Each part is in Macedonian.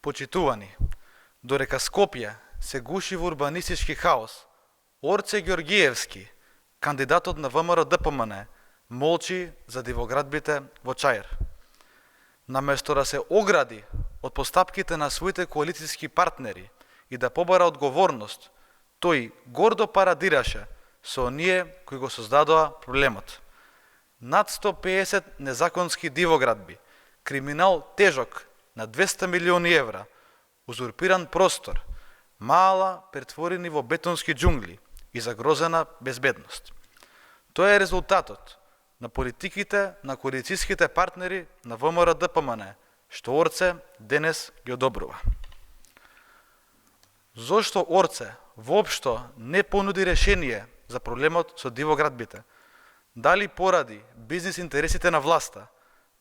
Почитувани, дорека Скопје се гуши во урбанистички хаос, Орце Ѓорѓиевски, кандидатот на ВМРО ДПМН, молчи за дивоградбите во Чаир. Наместо да се огради од постапките на своите коалицијски партнери и да побара одговорност, тој гордо парадираше со оние кои го создадоа проблемот. Над 150 незаконски дивоградби, криминал тежок на 200 милиони евра, узурпиран простор, мала претворени во бетонски џунгли и загрозена безбедност. Тоа е резултатот на политиките на коалицијските партнери на ВМРО ДПМН, што Орце денес ги одобрува. Зошто Орце воопшто не понуди решение за проблемот со дивоградбите? Дали поради бизнис интересите на власта,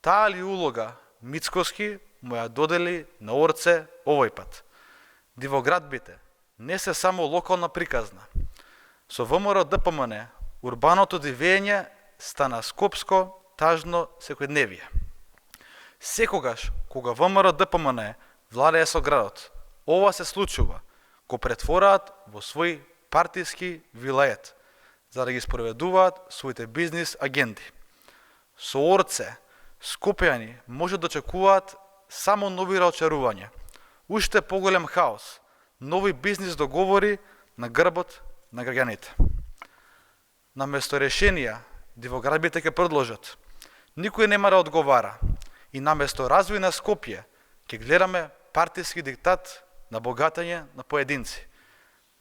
таа ли улога Мицкоски му ја додели на Орце овој пат? Дивоградбите не се само локална приказна. Со ВМРО ДПМН урбаното дивење стана скопско, тажно секојдневие. Секогаш кога ВМРО ДПМН владее со градот, ова се случува, го претвораат во свој партиски вилает, за да ги спроведуваат своите бизнис агенти. Со Орце, скопјани може да очекуваат само нови раочарувања, уште поголем хаос, нови бизнис договори на грбот на граѓаните. Наместо решенија, дивоградбите ќе продолжат. Никој нема да одговара и наместо развој на Скопје ќе гледаме партиски диктат на богатање на поединци.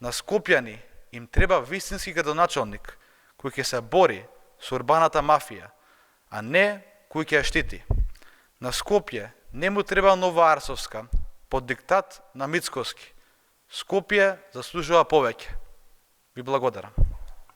На скопјани им треба вистински градоначалник кој ќе се бори со урбаната мафија, а не кој ќе ја штити. На Скопје не му треба нова Арсовска под диктат на Мицкоски. Скопје заслужува повеќе. Ви благодарам.